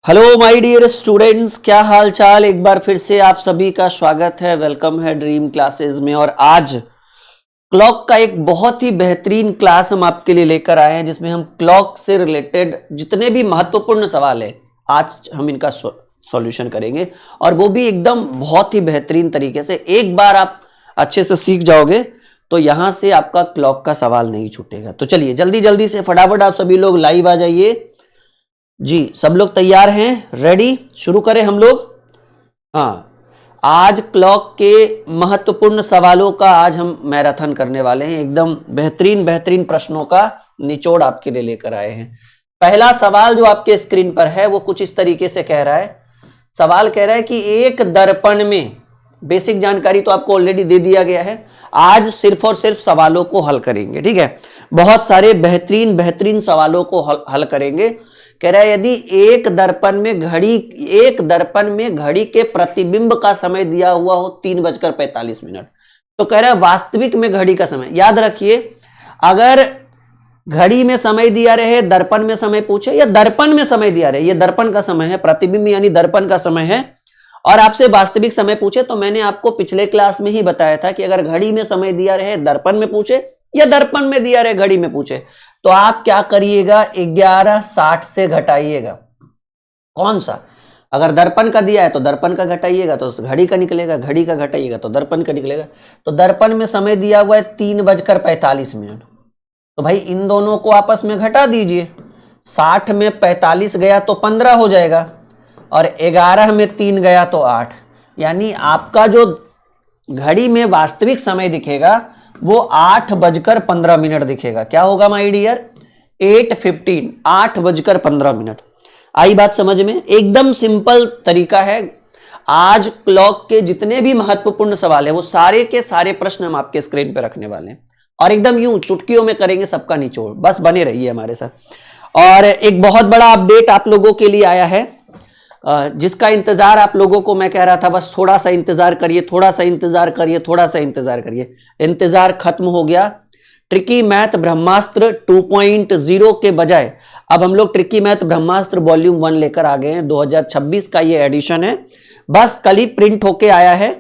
Hello my dear students, क्या हाल चाल। एक बार फिर से आप सभी का स्वागत है, वेलकम है ड्रीम क्लासेस में। और आज क्लॉक का एक बहुत ही बेहतरीन क्लास हम आपके लिए लेकर आए हैं, जिसमें हम क्लॉक से रिलेटेड जितने भी महत्वपूर्ण सवाल है आज हम इनका सॉल्यूशन करेंगे, और वो भी एकदम बहुत ही बेहतरीन तरीके से। एक बार आप अच्छे से सीख जाओगे तो यहां से आपका क्लॉक का सवाल नहीं छूटेगा। तो चलिए जल्दी जल्दी से फटाफट आप सभी लोग लाइव आ जाइए जी। सब लोग तैयार हैं, रेडी? शुरू करें हम लोग। हाँ, आज क्लॉक के महत्वपूर्ण सवालों का आज हम मैराथन करने वाले हैं। एकदम बेहतरीन बेहतरीन प्रश्नों का निचोड़ आपके लिए लेकर आए हैं। पहला सवाल जो आपके स्क्रीन पर है वो कुछ इस तरीके से कह रहा है। सवाल कह रहा है कि एक दर्पण में, बेसिक जानकारी तो आपको ऑलरेडी दे दिया गया है, आज सिर्फ और सिर्फ सवालों को हल करेंगे। ठीक है, बहुत सारे बेहतरीन बेहतरीन सवालों को हल करेंगे। कह रहा है यदि एक दर्पण में घड़ी के प्रतिबिंब का समय दिया हुआ हो 3:45। तो कह रहा है वास्तविक में घड़ी का समय। याद रखिए, अगर घड़ी में समय दिया रहे, दर्पण में समय पूछे या दर्पण में समय दिया रहे, ये दर्पण का समय है, प्रतिबिंब यानी दर्पण का समय है, और आपसे वास्तविक समय पूछे, तो मैंने आपको पिछले क्लास में ही बताया था कि अगर घड़ी में समय दिया रहे, दर्पण में पूछे या दर्पण में दिया रहे घड़ी में पूछे, तो आप क्या करिएगा, 11:60 से घटाइएगा। कौन सा? अगर दर्पण का दिया है तो दर्पण का घटाइएगा तो घड़ी का निकलेगा, घड़ी का घटाइएगा तो दर्पण का निकलेगा। तो दर्पण में समय दिया हुआ है 3:45। तो भाई इन दोनों को आपस में घटा दीजिए। 60 में 45 गया तो 15 हो जाएगा, और 11 में 3 गया तो 8। यानी आपका जो घड़ी में वास्तविक समय दिखेगा वो 8:15 दिखेगा। क्या होगा माय डियर? 8:15, 8:15। आई बात समझ में? एकदम सिंपल तरीका है। आज क्लॉक के जितने भी महत्वपूर्ण सवाल है वो सारे के सारे प्रश्न हम आपके स्क्रीन पे रखने वाले हैं, और एकदम यूं चुटकियों में करेंगे सबका निचोड़। बस बने रहिए हमारे साथ। और एक बहुत बड़ा अपडेट आप लोगों के लिए आया है, जिसका इंतजार आप लोगों को मैं कह रहा था बस थोड़ा सा इंतजार करिए, थोड़ा सा इंतजार करिए, थोड़ा सा इंतजार करिए। इंतजार खत्म हो गया। ट्रिकी मैथ ब्रह्मास्त्र 2.0 के बजाय अब हम लोग ट्रिकी मैथ ब्रह्मास्त्र वॉल्यूम 1 लेकर आ गए हैं। 2026 का ये एडिशन है, बस कल ही प्रिंट होके आया है।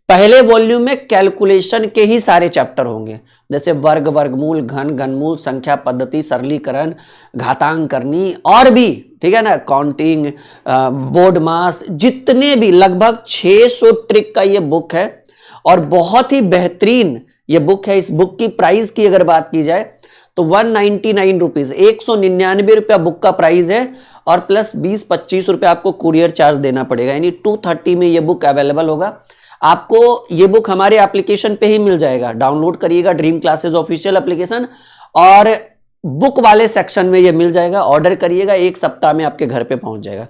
पहले वॉल्यूम में कैलकुलेशन के ही सारे चैप्टर होंगे, जैसे वर्ग, वर्गमूल, घन, घनमूल, संख्या पद्धति, सरलीकरण, घातांक करनी, और भी, ठीक है ना, काउंटिंग, बोर्ड मास, जितने भी लगभग 600 ट्रिक का ये बुक है, और बहुत ही बेहतरीन ये बुक है। इस बुक की प्राइस की अगर बात की जाए तो 199 रुपीज, 199 रुपया बुक का प्राइस है, और प्लस 20-25 रुपये आपको कुरियर चार्ज देना पड़ेगा। यानी 230 में ये बुक अवेलेबल होगा। आपको ये बुक हमारे एप्लीकेशन पे ही मिल जाएगा। डाउनलोड करिएगा ड्रीम क्लासेस ऑफिशियल एप्लीकेशन, और बुक वाले सेक्शन में ये मिल जाएगा। ऑर्डर करिएगा, एक सप्ताह में आपके घर पे पहुंच जाएगा।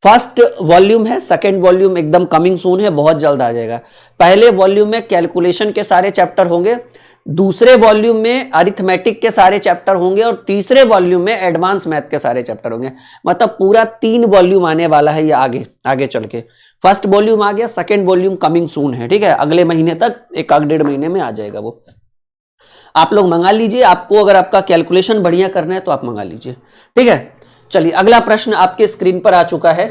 फर्स्ट वॉल्यूम है, सेकेंड वॉल्यूम एकदम कमिंग सून है, बहुत जल्द आ जाएगा। पहले वॉल्यूम में कैलकुलेशन के सारे चैप्टर होंगे, दूसरे वॉल्यूम में अरिथमेटिक के सारे चैप्टर होंगे, और तीसरे वॉल्यूम में एडवांस मैथ के सारे चैप्टर होंगे। मतलब पूरा 3 वॉल्यूम आने वाला है ये आगे आगे चल के। फर्स्ट वॉल्यूम आ गया, सेकेंड वॉल्यूम कमिंग सून है। ठीक है, अगले महीने तक, 1-1.5 महीने में आ जाएगा वो। आप लोग मंगा लीजिए। आपको अगर आपका कैलकुलेशन बढ़िया करना है तो आप मंगा लीजिए। ठीक है, चलिए अगला प्रश्न आपके स्क्रीन पर आ चुका है।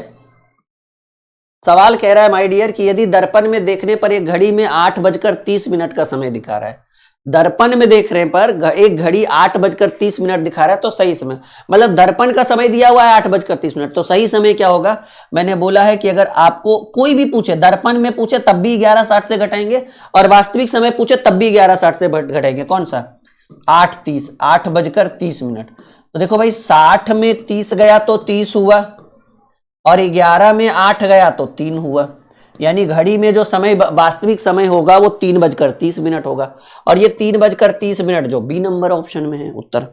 सवाल कह रहा है माय डियर कि यदि दर्पण में देखने पर एक घड़ी में 8:30 का समय दिखा रहा है, दर्पण में देखने पर एक घड़ी 8:30 दिखा रहा है, तो सही समय, मतलब दर्पण का समय दिया हुआ है 8:30, तो सही समय क्या होगा? मैंने बोला है कि अगर आपको कोई भी पूछे, दर्पण में पूछे तब भी 11:60 से घटाएंगे, और वास्तविक समय पूछे तब भी 11:60 से घटाएंगे। कौन सा? 8:30, 8:30। तो देखो भाई, 60 में 30 गया तो 30 हुआ, और 11 में 8 गया तो 3 हुआ। यानी घड़ी में जो समय वास्तविक समय होगा वो 3:30 होगा, और ये 3:30 जो बी नंबर ऑप्शन में है उत्तर।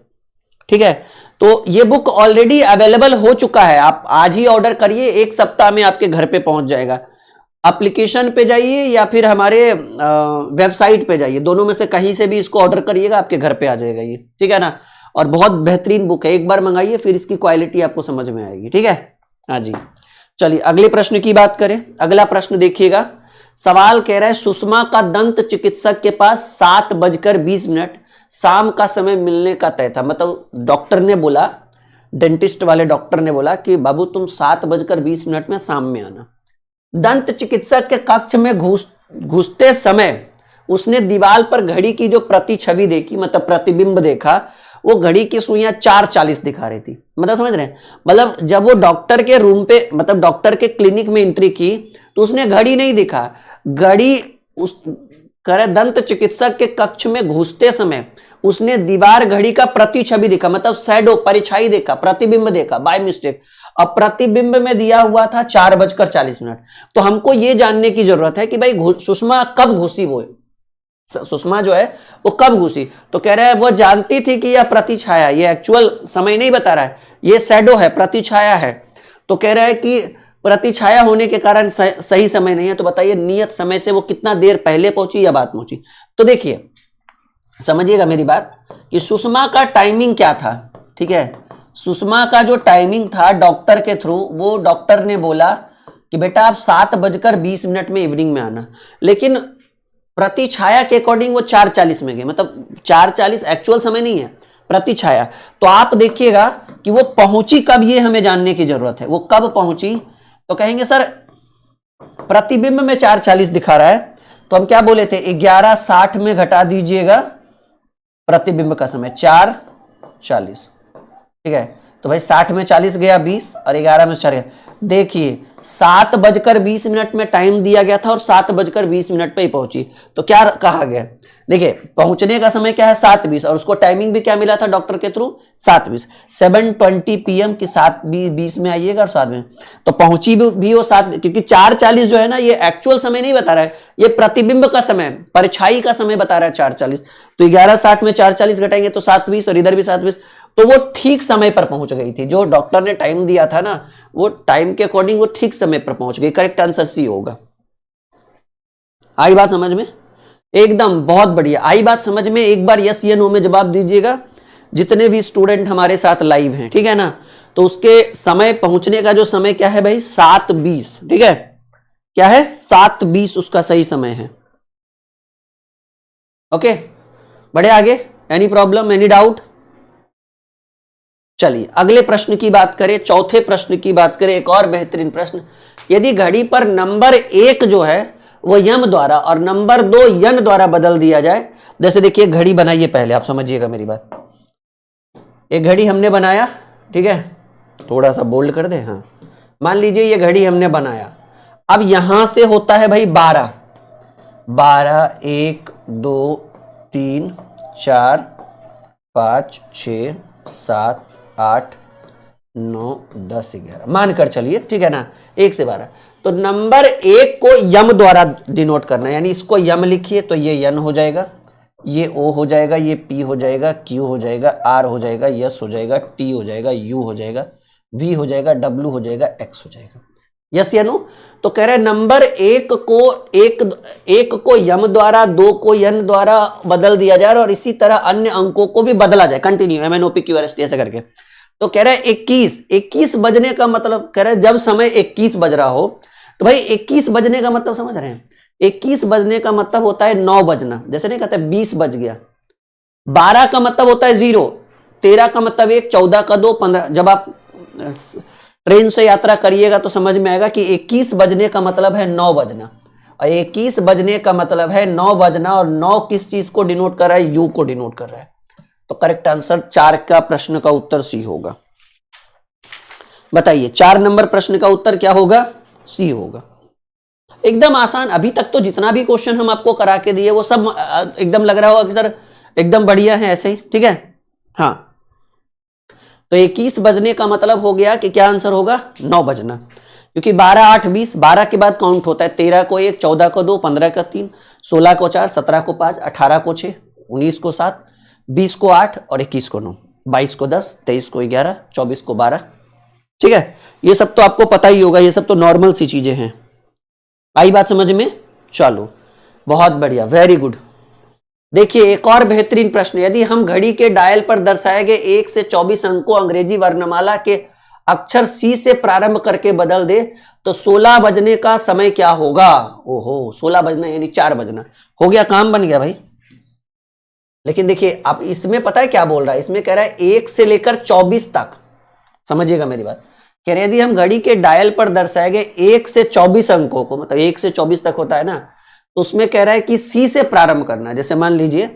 ठीक है, तो ये बुक ऑलरेडी अवेलेबल हो चुका है। आप आज ही ऑर्डर करिए, एक सप्ताह में आपके घर पे पहुंच जाएगा। एप्लीकेशन पे जाइए या फिर हमारे वेबसाइट पे जाइए, दोनों में से कहीं से भी इसको ऑर्डर करिएगा, आपके घर पे आ जाएगा ये। ठीक है ना, और बहुत बेहतरीन बुक है, एक बार मंगाइए फिर इसकी क्वालिटी आपको समझ में आएगी। ठीक है, हाँ जी। चलिए अगले प्रश्न की बात करें। अगला प्रश्न देखिएगा। सवाल कह रहा है सुषमा का दंत चिकित्सक के पास 7:20 शाम का समय मिलने का तय था। मतलब डॉक्टर ने बोला डेंटिस्ट वाले डॉक्टर ने बोला कि बाबू तुम 7:20 में शाम में आना। दंत चिकित्सक के कक्ष में घुसते समय उसने दीवार पर घड़ी की जो प्रति छवि देखी, मतलब प्रतिबिंब देखा, वो घड़ी की सुइयां 4:40 दिखा रही थी। मतलब समझ रहे हैं, मतलब जब वो डॉक्टर के रूम पे, मतलब डॉक्टर के क्लिनिक में एंट्री की तो उसने घड़ी नहीं दिखा, घड़ी उस दंत चिकित्सक के कक्ष में घुसते समय उसने दीवार घड़ी का प्रति छवि देखा, मतलब शैडो, परिछाई देखा, प्रतिबिंब देखा बाय मिस्टेक। अब प्रतिबिंब में दिया हुआ था 4:40। तो हमको ये जानने की जरूरत है कि भाई सुषमा कब घुसी, वो सुषमा जो है वो कब घुसी। तो कह रहा है वो जानती थी कि यह प्रतिछाया, ये एक्चुअल समय नहीं बता रहा है, ये शैडो है, प्रतिछाया है। तो कह रहा है कि प्रतिछाया होने के कारण सही समय नहीं है। तो बताइए नियत समय से वो कितना देर पहले पहुंची या बाद पहुंची। तो देखिए समझिएगा मेरी बात कि सुषमा का टाइमिंग क्या था, ठीक है। सुषमा का जो टाइमिंग था डॉक्टर के थ्रू, वो डॉक्टर ने बोला कि बेटा आप 7:20 में इवनिंग में आना, लेकिन प्रतिछाया के अकॉर्डिंग वो 4:40 में गए, मतलब 4:40 एक्चुअल समय नहीं है, प्रतिछाया। तो आप देखिएगा कि वो पहुंची कब, ये हमें जानने की जरूरत है, वो कब पहुंची। तो कहेंगे सर प्रतिबिंब में 4:40 दिखा रहा है, तो हम क्या बोले थे 11:60 में घटा दीजिएगा प्रतिबिंब का समय 4:40, ठीक है। तो भाई 60 में 40 गया 20 और 11 में 4 गया। देखिए 7:20 में टाइम दिया गया था और 7:20 पे ही पहुंची। तो क्या कहा गया, देखिए पहुंचने का समय क्या है 7:20 और उसको टाइमिंग भी क्या मिला था डॉक्टर के थ्रू 7:20, 7:20 PM की 7:20 में आइएगा और 7 में तो पहुंची भी वो 7, क्योंकि 4:40 जो है ना ये एक्चुअल समय नहीं बता रहा है, ये प्रतिबिंब का समय, परछाई का समय बता रहा है 4:40। तो 11:60 में 4:40 घटाएंगे तो 7:20 और इधर भी 7:20, तो वो ठीक समय पर पहुंच गई थी। जो डॉक्टर ने टाइम दिया था ना वो टाइम के अकॉर्डिंग वो ठीक समय पर पहुंच गई। करेक्ट आंसर सी होगा। आई बात समझ में, एकदम बहुत बढ़िया। आई बात समझ में, एक बार यस या नो में जवाब दीजिएगा जितने भी स्टूडेंट हमारे साथ लाइव हैं, ठीक है ना। तो उसके समय पहुंचने का जो समय क्या है भाई 7:20, ठीक है, क्या है 7:20 उसका सही समय है। ओके बढ़े आगे, एनी प्रॉब्लम, एनी डाउट। चलिए अगले प्रश्न की बात करें, चौथे प्रश्न की बात करें। एक और बेहतरीन प्रश्न, यदि घड़ी पर नंबर 1 जो है वो यम द्वारा और नंबर 2 यन द्वारा बदल दिया जाए। जैसे देखिए घड़ी बनाइए, पहले आप समझिएगा मेरी बात। एक घड़ी हमने बनाया, ठीक है, थोड़ा सा बोल्ड कर दे, हाँ। मान लीजिए ये घड़ी हमने बनाया, अब यहां से होता है भाई 12, 1 2 3 4 5 6 7 8 9 10 11 मानकर चलिए, ठीक है ना, 1 से 12। तो नंबर 1 को यम द्वारा डिनोट करना है, यानी इसको यम लिखिए तो ये यन हो जाएगा, ये ओ हो जाएगा, ये पी हो जाएगा, क्यू हो जाएगा, आर हो जाएगा, यस हो जाएगा, टी हो जाएगा, यू हो जाएगा, वी हो जाएगा, डब्ल्यू हो जाएगा, एक्स हो जाएगा। यस या नो। तो कह रहे नंबर 1 को यम द्वारा, 2 को यन द्वारा बदल दिया जाए और इसी तरह अन्य अंकों को भी बदला जाए, कंटिन्यू MNOPQRST ऐसे करके। तो कह रहे 21 बजने का मतलब, कह रहे जब समय 21 बज रहा हो, तो भाई 21 बजने का मतलब समझ रहे हैं, 21 बजने का मतलब होता है 9 बजना, जैसे नहीं कहते 20 बज गया। 12 का मतलब होता है 0, 13 का मतलब 1, 14 का 2, 15। जब आप ट्रेन से यात्रा करिएगा तो समझ में आएगा कि 21 बजने का मतलब है 9 बजना, और 21 बजने का मतलब है 9 बजना, और 9 किस चीज को डिनोट कर रहा है, यू को डिनोट कर रहा है। तो करेक्ट आंसर 4 का प्रश्न का उत्तर सी होगा। बताइए 4 नंबर प्रश्न का उत्तर क्या होगा, सी होगा। एकदम आसान। अभी तक तो जितना भी क्वेश्चन हम आपको करा के दिए वो सब एकदम लग रहा होगा कि सर एकदम बढ़िया है, ऐसे ही, ठीक है। हाँ तो 21 बजने का मतलब हो गया कि क्या आंसर होगा 9 बजना, क्योंकि 12 8 20, 12 के बाद काउंट होता है 13 को 1, 14 को 2, 15 को 3, 16 को 4, 17 को 5, 18 को 6, 19 को 7, 20 को 8 और 21 को 9, 22 को 10, 23 को 11, 24 को 12, ठीक है। ये सब तो आपको पता ही होगा, ये सब तो नॉर्मल सी चीजें हैं। आई बात समझ में, चलो बहुत बढ़िया, वेरी गुड। देखिए एक और बेहतरीन प्रश्न, यदि हम घड़ी के डायल पर दर्शाए गए 1 से 24 अंक को अंग्रेजी वर्णमाला के अक्षर सी से प्रारंभ करके बदल दे तो 16 बजने का समय क्या होगा। ओहो 16 बजना यानी 4 बजना, हो गया, काम बन गया भाई। लेकिन देखिए अब इसमें पता है क्या बोल रहा है, इसमें कह रहा है 1 से लेकर 24 तक, समझिएगा मेरी बात। कह रहे यदि हम घड़ी के डायल पर दर्शाए गए 1 से 24 अंकों को, मतलब 1 से 24 तक होता है ना, तो उसमें कह रहा है कि सी से प्रारंभ करना है। जैसे मान लीजिए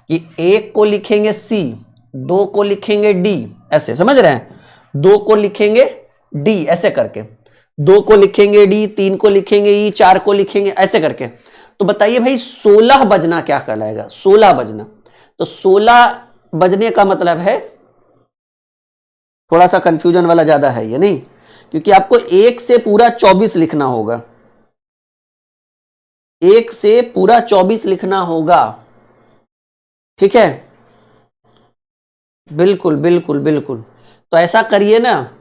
कि 1 को लिखेंगे सी, 2 को लिखेंगे डी, ऐसे समझ रहे हैं, 2 को लिखेंगे डी ऐसे करके, 2 को लिखेंगे डी, 3 को लिखेंगे ई, 4 को लिखेंगे ऐसे करके। तो बताइए भाई 16 बजना क्या कहलाएगा? 16 बजना, तो 16 बजने का मतलब है, थोड़ा सा कंफ्यूजन वाला ज्यादा है ये नहीं, क्योंकि आपको 1 से पूरा 24 लिखना होगा, 1 से पूरा 24 लिखना होगा, ठीक है? बिल्कुल बिल्कुल बिल्कुल। तो ऐसा करिए ना,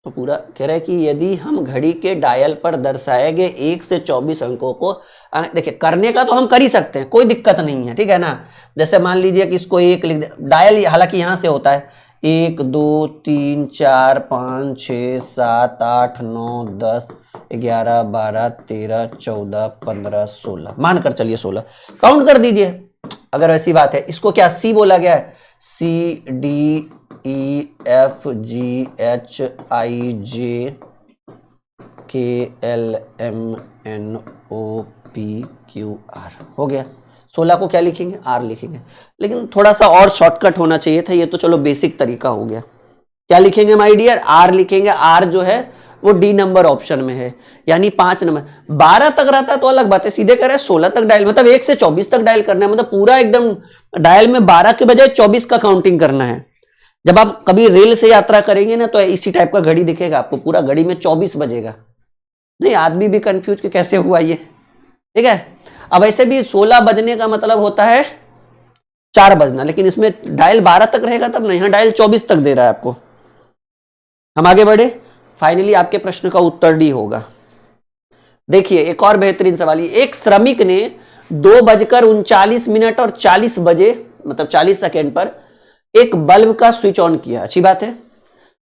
तो पूरा कह रहा है कि यदि हम घड़ी के डायल पर दर्शाए गए 1 से 24 अंकों को, देखिए करने का तो हम कर ही सकते हैं, कोई दिक्कत नहीं है, ठीक है ना। जैसे मान लीजिए कि इसको 1 लिख दे, डायल हालांकि यहां से होता है 1 2 3 4 5 6 7 8 9 10 11 12 13 14 15 16, मानकर चलिए 16 काउंट कर दीजिए अगर ऐसी बात है। इसको क्या सी बोला गया है? C D E F G H I J K L M N O P Q R, हो गया। 16 को क्या लिखेंगे? आर लिखेंगे, लेकिन थोड़ा सा और शॉर्टकट होना चाहिए था, ये तो चलो बेसिक तरीका हो गया। क्या लिखेंगे माय डियर? आर लिखेंगे। आर जो है वो डी नंबर ऑप्शन में है, यानी 5 नंबर। 12 तक रहता है तो अलग बात है, सीधे कह रहे हैं 16 तक डायल, मतलब 1 से 24 तक डायल करना है, मतलब पूरा एकदम डायल में 12 के बजाय 24 का काउंटिंग करना है। जब आप कभी रेल से यात्रा करेंगे ना तो इसी टाइप का घड़ी दिखेगा आपको, पूरा घड़ी में 24 बजेगा। नहीं, आदमी भी कंफ्यूज कि कैसे हुआ ये, ठीक है। अब ऐसे भी 16 बजने का मतलब होता है 4 बजना, लेकिन इसमें डायल 12 तक रहेगा तब ना, यहां डायल 24 तक दे रहा है आपको। हम आगे बढ़े, फाइनली आपके प्रश्न का उत्तर डी होगा। देखिए एक और बेहतरीन सवाल, एक श्रमिक ने 2:39 और 40 बजे, मतलब 40 सेकेंड पर एक बल्ब का स्विच ऑन किया, अच्छी बात है।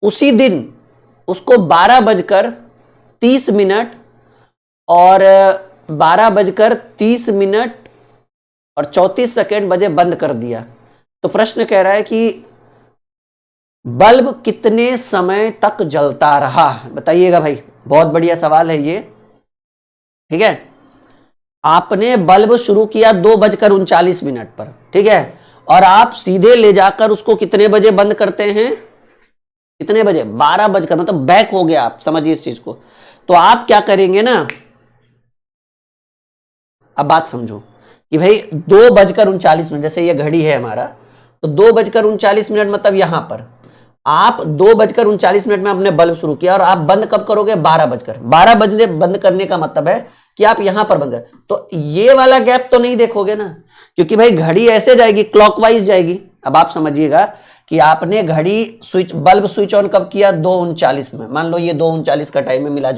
उसी दिन उसको 12:30 और 12:30 और 34 सेकेंड बजे बंद कर दिया। तो प्रश्न कह रहा है कि बल्ब कितने समय तक जलता रहा? बताइएगा भाई, बहुत बढ़िया सवाल है ये, ठीक है। आपने बल्ब शुरू किया 2:39 पर, ठीक है, और आप सीधे ले जाकर उसको कितने बजे बंद करते हैं? कितने बजे? 12 बजकर, मतलब बैक हो गया आप, समझिए इस चीज को। तो आप क्या करेंगे ना, अब बात समझो कि भाई 2:39, जैसे ये घड़ी है हमारा, तो 2:39 मतलब यहां पर आप 2:39 में आपने बल्ब शुरू किया और आप बंद कब करोगे? 12 बजने बंद करने का मतलब है कि आप यहां पर बंद कर, तो ये वाला गैप तो नहीं देखोगे ना, क्योंकि भाई घड़ी ऐसे जाएगी, क्लॉकवाइज जाएगी। अब आप समझिएगा कि आपने घड़ी बल्ब स्विच ऑन कब किया? 2:39 में, मान लो ये 2:39 का टाइम है, मिला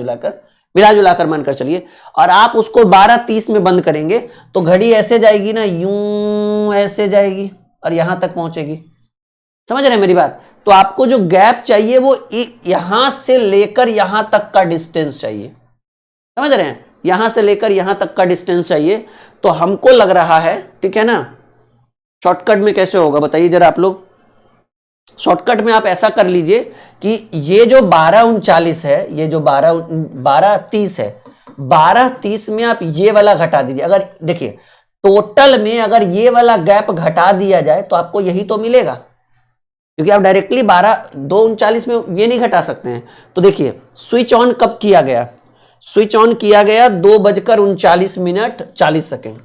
जुलाकर मानकर चलिए, और आप उसको 12:30 में बंद करेंगे तो घड़ी ऐसे जाएगी ना, यूं ऐसे जाएगी और यहां तक पहुंचेगी। समझ रहे हैं मेरी बात? तो आपको जो गैप चाहिए वो यहां से लेकर यहां तक का डिस्टेंस चाहिए, समझ रहे हैं? यहां से लेकर यहां तक का डिस्टेंस चाहिए। तो हमको लग रहा है, ठीक है ना, शॉर्टकट में कैसे होगा बताइए जरा आप लोग। शॉर्टकट में आप ऐसा कर लीजिए कि ये जो 12:39 है, ये जो 12:30 है, 12:30 में आप ये वाला घटा दीजिए। अगर देखिए टोटल में अगर ये वाला गैप घटा दिया जाए तो आपको यही तो मिलेगा, क्योंकि आप डायरेक्टली 2:39 में ये नहीं घटा सकते हैं। तो देखिए स्विच ऑन कब किया गया? स्विच ऑन किया गया 2:39 40 सेकेंड,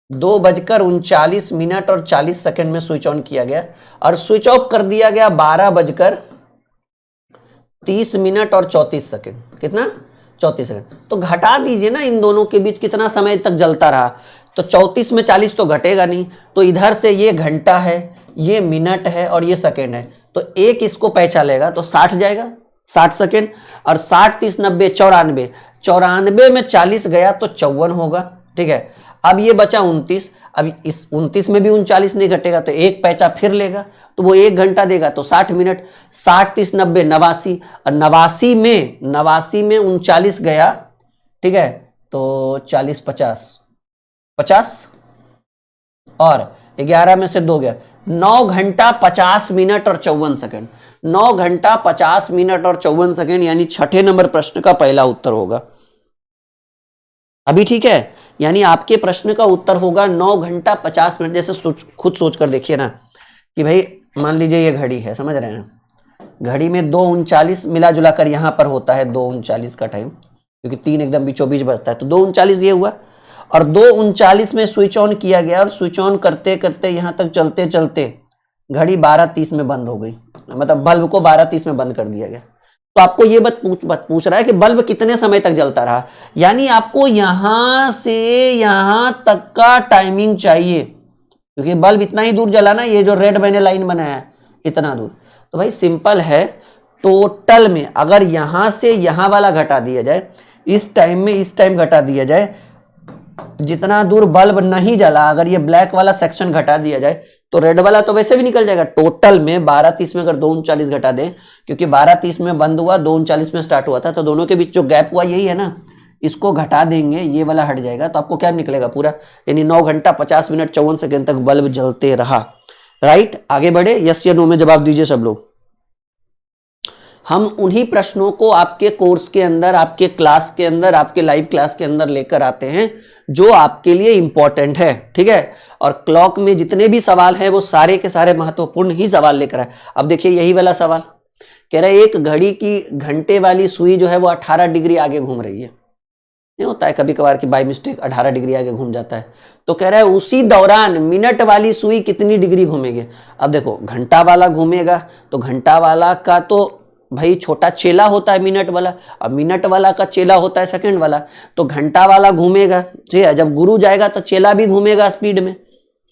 2:39 और 40 सेकेंड में स्विच ऑन किया गया, और स्विच ऑफ कर दिया गया 12:30 और 34 सेकेंड। कितना? 34 सेकेंड। तो घटा दीजिए ना इन दोनों के बीच कितना समय तक जलता रहा। तो 34 में 40 तो घटेगा नहीं, तो इधर से ये घंटा है, ये मिनट है और ये सेकेंड है, तो एक इसको पैंचा लेगा तो 60 जाएगा, 60 सेकेंड। और 60 30 90 94, 94 में 40 गया तो 54 होगा, ठीक है। अब ये बचा 29, अब इस 29 में भी 39 नहीं घटेगा तो एक पैंचा फिर लेगा, तो वो 1 घंटा देगा, तो 60 मिनट। 60 30 90 89, और 89 में 39 गया, ठीक है, तो 40 50 50, और 11 में से 2 गया, 9 घंटा 50 मिनट और 54 सेकंड। 9 घंटा 50 मिनट और 54 सेकंड यानी छठे नंबर प्रश्न का पहला उत्तर होगा। अभी ठीक है, यानी आपके प्रश्न का उत्तर होगा 9 घंटा 50 मिनट। जैसे खुद सोच कर देखिए ना कि भाई मान लीजिए ये घड़ी है, समझ रहे हैं, घड़ी में 2:39 मिला जुला कर यहां पर होता है 2:39 का टाइम, क्योंकि 3 एकदम बीचों बीच बजता है, तो 2:39 ये हुआ। और 2:39 में स्विच ऑन किया गया और स्विच ऑन करते करते यहां तक चलते चलते घड़ी 12:30 में बंद हो गई, मतलब बल्ब को 12:30 में बंद कर दिया गया। तो आपको ये बात पूछ रहा है कि बल्ब कितने समय तक जलता रहा, यानी आपको यहां से यहां तक का टाइमिंग चाहिए, क्योंकि बल्ब इतना ही दूर जला ना, ये जो रेड मैंने लाइन बनाया है इतना दूर। तो भाई सिंपल है, टोटल में अगर यहां से यहां वाला घटा दिया जाए, इस टाइम में इस टाइम घटा दिया जाए, जितना दूर बल्ब नहीं जला, अगर ये ब्लैक वाला सेक्शन घटा दिया जाए तो रेड वाला तो वैसे भी निकल जाएगा। टोटल में 12:30 में अगर 2:39 घटा दें, क्योंकि 12:30 में बंद हुआ, 2:39 में स्टार्ट हुआ था, तो दोनों के बीच जो गैप हुआ यही है ना, इसको घटा देंगे, ये वाला हट जाएगा, तो आपको क्या निकलेगा पूरा, यानी 9 घंटा 50 मिनट 54 सेकंड तक बल्ब जलते रहा। राइट, आगे बढ़े, यस या नो में जवाब दीजिए सब लोग। हम उन्हीं प्रश्नों को आपके कोर्स के अंदर, आपके क्लास के अंदर, आपके लाइव क्लास के अंदर लेकर आते हैं जो आपके लिए इंपॉर्टेंट है, ठीक है। और क्लॉक में जितने भी सवाल हैं वो सारे के सारे महत्वपूर्ण ही सवाल लेकर आए। अब देखिए यही वाला सवाल कह रहा है, एक घड़ी की घंटे वाली सुई जो है वो 18 डिग्री आगे घूम रही है। नहीं होता है कभी कभार कि बाय मिस्टेक 18 डिग्री आगे घूम जाता है, तो कह रहा है उसी दौरान मिनट वाली सुई कितनी डिग्री घूमेगी। अब देखो घंटा वाला घूमेगा तो घंटा वाला का तो भाई छोटा चेला होता है मिनट वाला, अब मिनट वाला का चेला होता है सेकंड वाला, तो घंटा वाला घूमेगा, ठीक है, जब गुरु जाएगा तो चेला भी घूमेगा स्पीड में,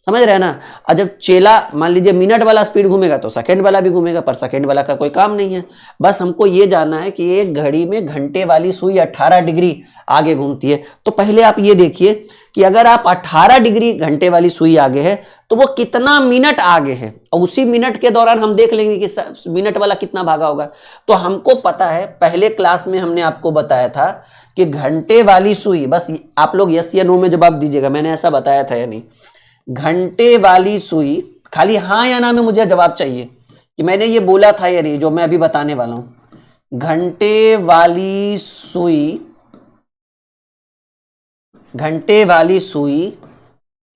समझ रहे हैं ना। और जब चेला मान लीजिए मिनट वाला स्पीड घूमेगा तो सेकंड वाला भी घूमेगा, पर सेकंड वाला का कोई काम नहीं है। बस हमको ये जानना है कि एक घड़ी में घंटे वाली सुई 18 डिग्री आगे घूमती है। तो पहले आप ये देखिए कि अगर आप 18 डिग्री घंटे वाली सुई आगे है तो वो कितना मिनट आगे है, और उसी मिनट के दौरान हम देख लेंगे कि मिनट वाला कितना भागा होगा। तो हमको पता है, पहले क्लास में हमने आपको बताया था कि घंटे वाली सुई, बस आप लोग यस या नो में जवाब दीजिएगा, मैंने ऐसा बताया था या नहीं। घंटे वाली सुई, खाली हाँ या ना में मुझे जवाब चाहिए कि मैंने ये बोला था या नहीं, जो मैं अभी बताने वाला हूं। घंटे वाली सुई, घंटे वाली सुई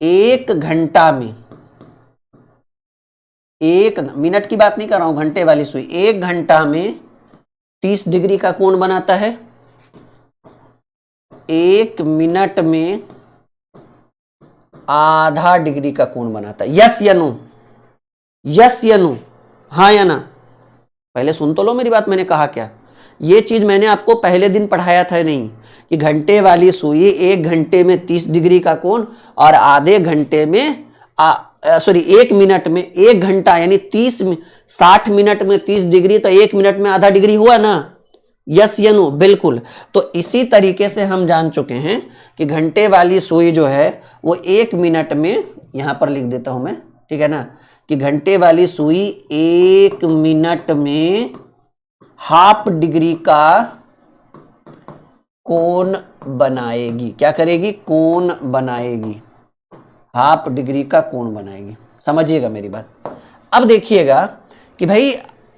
एक घंटा में, एक मिनट की बात नहीं कर रहा हूं, घंटे वाली सुई एक घंटा में 30 डिग्री का कोण बनाता है, एक मिनट में आधा डिग्री का कोण बनाता है। यस या नो, यस या नो, हाँ या ना, पहले सुन तो लो मेरी बात, मैंने कहा क्या। ये चीज मैंने आपको पहले दिन पढ़ाया था नहीं, कि घंटे वाली सुई एक घंटे में 30 डिग्री का कोण और आधे घंटे में एक मिनट में, एक घंटा यानी 60 मिनट में 30 डिग्री, तो एक मिनट में आधा डिग्री हुआ ना। यस या नो, बिल्कुल। तो इसी तरीके से हम जान चुके हैं कि घंटे वाली सुई जो है वो एक मिनट में, यहां पर लिख देता हूं मैं, ठीक है ना, कि घंटे वाली सुई एक मिनट में हाफ डिग्री का कोण बनाएगी। क्या करेगी? कोण बनाएगी, हाफ डिग्री का कोण बनाएगी। समझिएगा मेरी बात। अब देखिएगा कि भाई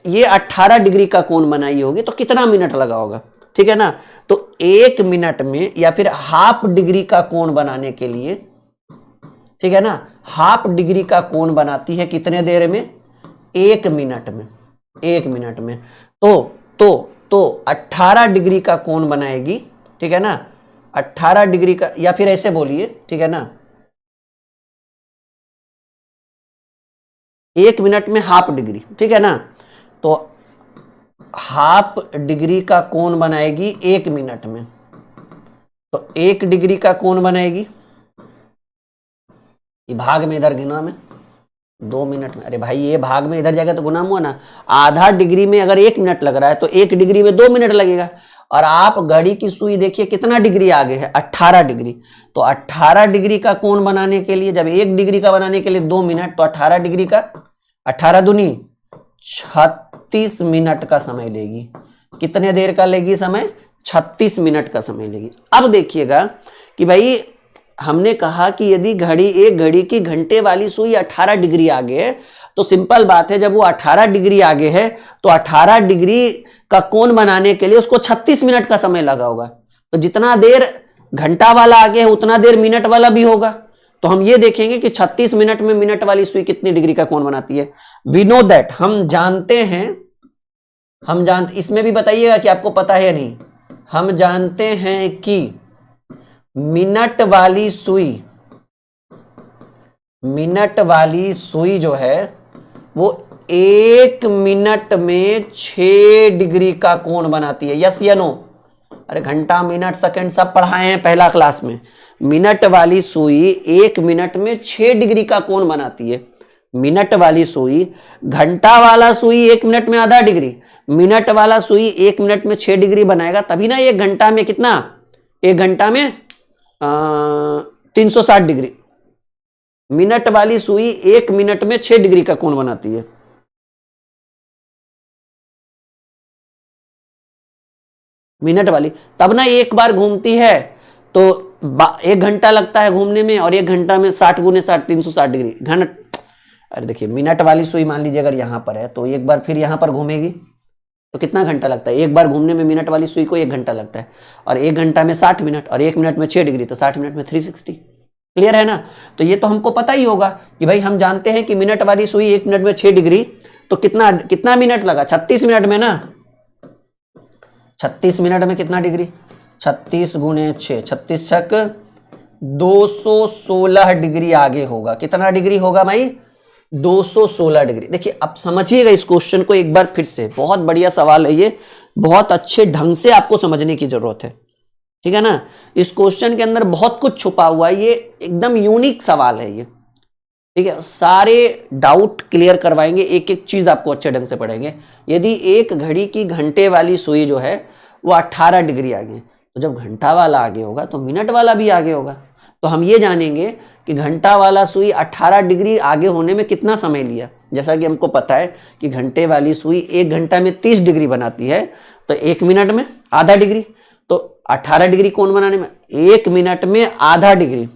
ये 18 डिग्री का कोण बनाई होगी तो कितना मिनट लगा होगा, ठीक है ना। तो एक मिनट में या फिर हाफ डिग्री का कोण बनाने के लिए, ठीक है ना, हाफ डिग्री का कोण बनाती है कितने देर में? एक मिनट में, एक मिनट में। तो 18 डिग्री का कोण बनाएगी, ठीक है ना, 18 डिग्री का, या फिर ऐसे बोलिए, ठीक है ना, एक मिनट में हाफ डिग्री, ठीक है ना, तो हाफ डिग्री का कोण बनाएगी एक मिनट में, तो एक डिग्री का कोण बनाएगी, ये भाग में इधर गिना में 2 मिनट में, अरे भाई ये भाग में इधर जाएगा तो गुना हुआ ना। आधा डिग्री में अगर 1 मिनट लग रहा है तो 1 डिग्री में 2 मिनट लगेगा। और आप घड़ी की सुई देखिए कितना डिग्री आगे है, 18 डिग्री। तो 18 डिग्री का कोण बनाने के लिए, जब 1 डिग्री का बनाने के लिए 2 मिनट, तो 18 डिग्री का 18 दूनी 36 मिनट का समय लेगी। कितने देर का लेगी समय? 36 मिनट का समय लेगी। अब देखिएगा कि भाई हमने कहा कि यदि एक घड़ी की घंटे वाली सुई 18 डिग्री आगे है, तो सिंपल बात है, जब वो 18 डिग्री आगे है तो 18 डिग्री का कोण बनाने के लिए उसको 36 मिनट का समय लगा होगा। तो जितना देर घंटा वाला आगे है उतना देर मिनट वाला भी होगा। तो हम ये देखेंगे कि 36 मिनट में मिनट वाली सुई कितनी डिग्री का कोण बनाती है। वी नो दैट, हम जानते हैं, इसमें भी बताइएगा कि आपको पता है या नहीं। हम जानते हैं कि मिनट वाली सुई जो है वो 1 मिनट में 6 डिग्री का कोण बनाती है। यस या नो? अरे घंटा, मिनट, सेकंड सब पढ़ाए हैं पहला क्लास में। मिनट वाली सुई 1 मिनट में 6 डिग्री का कोण बनाती है। मिनट वाली सुई, घंटा वाला सुई 1 मिनट में आधा डिग्री, मिनट वाला सुई 1 मिनट में 6 डिग्री बनाएगा, तभी ना 1 घंटा में कितना, 1 घंटा में 360 डिग्री। मिनट वाली सुई 1 मिनट में 6 डिग्री का कोण बनाती है। मिनट वाली, तब ना एक बार घूमती है तो 1 घंटा लगता है घूमने में, और 1 घंटा में 60 गुने 60 360 डिग्री घन। अरे देखिए, मिनट वाली सुई मान लीजिए अगर यहां पर है तो एक बार फिर यहां पर घूमेगी तो कितना घंटा लगता है? एक बार घूमने में मिनट वाली सुई को 1 घंटा लगता है, और 1 घंटा में 60 मिनट, और 1 मिनट में 6 डिग्री, तो 60 मिनट में 360। क्लियर है ना? तो ये तो हमको पता ही होगा कि भाई हम जानते हैं कि मिनट वाली सुई 1 मिनट में 6 डिग्री, तो कितना मिनट लगा? 36 मिनट में ना। 36 मिनट में कितना डिग्री? 36 गुने 6, 36 छक 216 डिग्री आगे होगा। कितना डिग्री होगा भाई? 216 डिग्री। देखिए अब समझिएगा इस क्वेश्चन को एक बार फिर से, बहुत बढ़िया सवाल है ये, बहुत अच्छे ढंग से आपको समझने की जरूरत है, ठीक है ना। इस क्वेश्चन के अंदर बहुत कुछ छुपा हुआ है, ये एकदम यूनिक सवाल है ये, ठीक है। सारे डाउट क्लियर करवाएंगे, एक एक चीज आपको अच्छे ढंग से पढ़ेंगे। यदि एक घड़ी की घंटे वाली सुई जो है वो 18 डिग्री आगे, तो जब घंटा वाला आगे होगा तो मिनट वाला भी आगे होगा। तो हम ये जानेंगे कि घंटा वाला सुई 18 डिग्री आगे होने में कितना समय लिया। जैसा कि हमको पता है कि घंटे वाली सुई 1 घंटा में 30 डिग्री बनाती है, तो 1 मिनट में आधा डिग्री, तो 18 डिग्री कोण बनाने में 1 मिनट में आधा डिग्री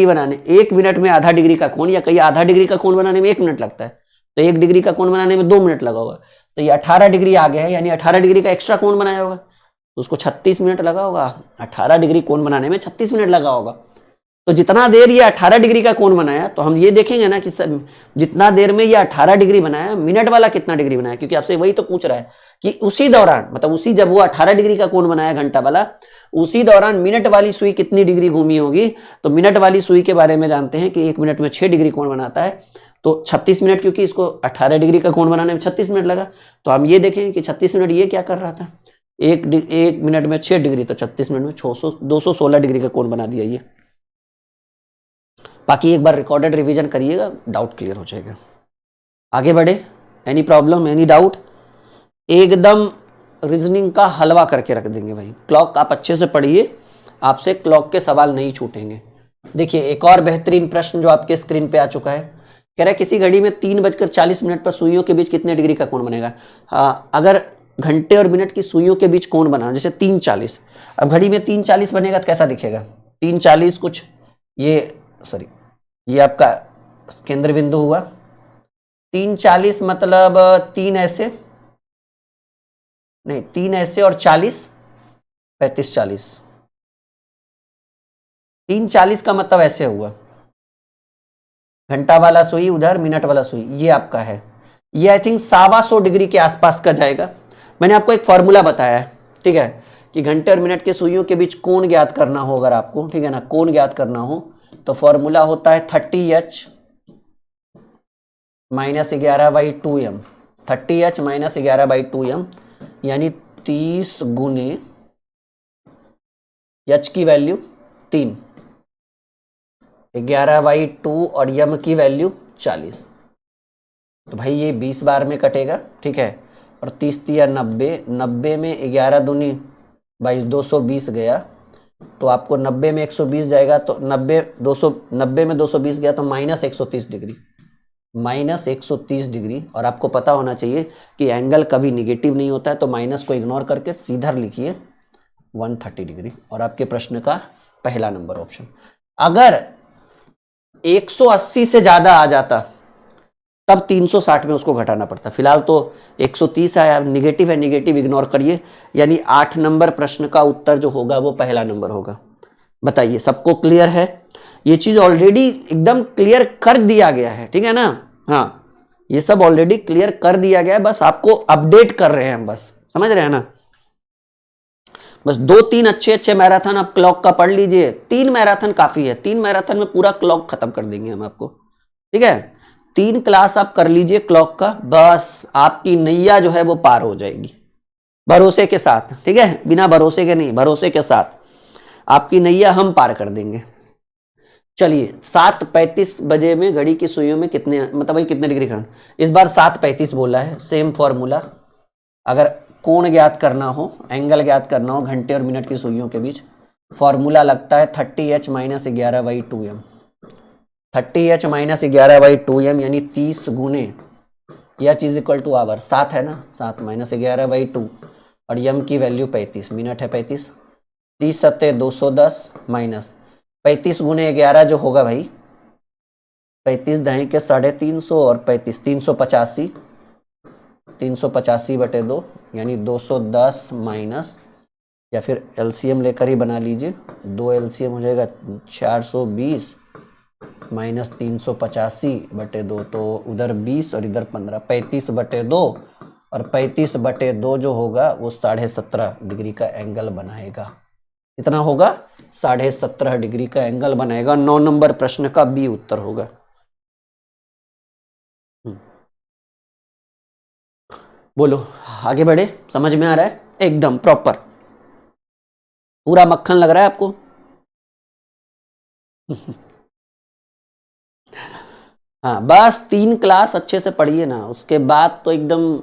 बनाने, 1 मिनट में आधा डिग्री का कोण, या कहीं आधा डिग्री का कोण बनाने में 1 मिनट लगता है, तो 1 डिग्री का कोण बनाने में 2 मिनट लगा होगा। तो ये 18 डिग्री आगे है, यानी 18 डिग्री का एक्स्ट्रा कोण बनाया होगा, तो उसको 36 मिनट लगा होगा। 18 डिग्री कोण बनाने में 36 मिनट लगा होगा। तो जितना देर ये 18 डिग्री का कोण बनाया, तो हम ये देखेंगे ना कि जितना देर में ये 18 डिग्री बनाया, मिनट वाला कितना डिग्री बनाया, क्योंकि आपसे वही तो पूछ रहा है कि उसी दौरान, मतलब उसी जब वो 18 डिग्री का कोण बनाया घंटा वाला, उसी दौरान मिनट वाली सुई कितनी डिग्री घूमी होगी। तो मिनट वाली सुई के बारे में जानते हैं कि 1 मिनट में 6 डिग्री कोण बनाता है, तो 36 मिनट, क्योंकि इसको 18 डिग्री का कोण बनाने में 36 मिनट लगा। तो हम ये देखेंगे कि 36 मिनट ये क्या कर रहा था, 1 मिनट में 6 डिग्री, तो 36 मिनट में 216 डिग्री का कोण बना दिया ये। बाकी एक बार रिकॉर्डेड रिवीजन करिएगा, डाउट क्लियर हो जाएगा। आगे बढ़े, एनी प्रॉब्लम, एनी डाउट? एकदम रीजनिंग का हलवा करके रख देंगे भाई। क्लॉक आप अच्छे से पढ़िए, आपसे क्लॉक के सवाल नहीं छूटेंगे। देखिए एक और बेहतरीन प्रश्न जो आपके स्क्रीन पे आ चुका है, कह रहा है किसी घड़ी में 3:40 पर सुइयों के बीच कितने डिग्री का कोण बनेगा। अगर घंटे और मिनट की सुइयों के बीच कोण बनाना, जैसे 3:40, अब घड़ी में 3:40 बनेगा तो कैसा दिखेगा? 3:40 कुछ ये आपका केंद्र बिंदु हुआ। 3:40 मतलब 3 ऐसे नहीं, 3 ऐसे और 40, 35 40। 3:40 का मतलब ऐसे हुआ, घंटा वाला सुई उधर, मिनट वाला सुई ये आपका है। ये आई थिंक 125 डिग्री के आसपास का जाएगा। मैंने आपको एक फॉर्मूला बताया है, ठीक है, कि घंटे और मिनट के सुइयों के बीच कोण ज्ञात करना हो अगर आपको, ठीक है ना, कोण ज्ञात करना हो तो फॉर्मूला होता है 30h - 11/2m। 30h - 11/2m यानी 30 गुने h की वैल्यू 3, 11/2 और m की वैल्यू 40। तो भाई ये 20 बार में कटेगा, ठीक है, और 30 या 90, 90 में 11 दूनी 22, 220 गया, तो आपको 90 में 120 जाएगा, तो 90 में 220 गया तो -130 डिग्री, -130 डिग्री। और आपको पता होना चाहिए कि एंगल कभी निगेटिव नहीं होता है, तो माइनस को इग्नोर करके सीधा लिखिए 130 डिग्री, और आपके प्रश्न का पहला नंबर ऑप्शन। अगर 180 से ज्यादा आ जाता तब 360 में उसको घटाना पड़ता। फिलहाल तो 130 आया, निगेटिव है, निगेटिव इग्नोर करिए। यानी 8 नंबर प्रश्न का उत्तर जो होगा वो पहला नंबर होगा। बताइए सबको क्लियर है? ये चीज ऑलरेडी एकदम क्लियर कर दिया गया है, ठीक है ना? हाँ, ये सब ऑलरेडी क्लियर कर दिया गया है, बस आपको अपडेट कर रहे हैं हम, बस समझ रहे हैं ना? बस 2-3 अच्छे अच्छे मैराथन आप क्लॉक का पढ़ लीजिए। 3 मैराथन काफी है, 3 मैराथन में पूरा क्लॉक खत्म कर देंगे हम आपको, ठीक है? 3 क्लास आप कर लीजिए क्लॉक का, बस आपकी नैया जो है वो पार हो जाएगी, भरोसे के साथ, ठीक है? बिना भरोसे के नहीं, भरोसे के साथ आपकी नैया हम पार कर देंगे। चलिए 7:35 बजे में घड़ी की सुइयों में कितने, मतलब भाई कितने डिग्री का, इस बार 7:35 बोला है। सेम फॉर्मूला, अगर कोण ज्ञात करना हो, एंगल ज्ञात करना हो घंटे और मिनट की सुइयों के बीच, फॉर्मूला लगता है 30h - 11/2m। 30h - 11/2m यानी 30 गुने h = आवर, 7 है ना, 7 - 11/2 और m की वैल्यू 35, मिनट है 35, 30 सत्ते 210 माइनस 35 गुने 11 जो होगा भाई 35 दही के 350 और 35 385, 385/2 यानी 210 माइनस, या फिर एलसीएम लेकर ही बना लीजिए, 2 एलसीएम हो जाएगा 420 माइनस 385/2, तो उधर 20 और इधर 15, 35/2, और 35/2 जो होगा वो 17.5 डिग्री का एंगल बनाएगा। कितना होगा? 17.5 डिग्री का एंगल बनाएगा। 9 नंबर प्रश्न का बी उत्तर होगा। बोलो, आगे बढ़े? समझ में आ रहा है? एकदम प्रॉपर, पूरा मक्खन लग रहा है आपको? हाँ, बस 3 क्लास अच्छे से पढ़िए ना, उसके बाद तो एकदम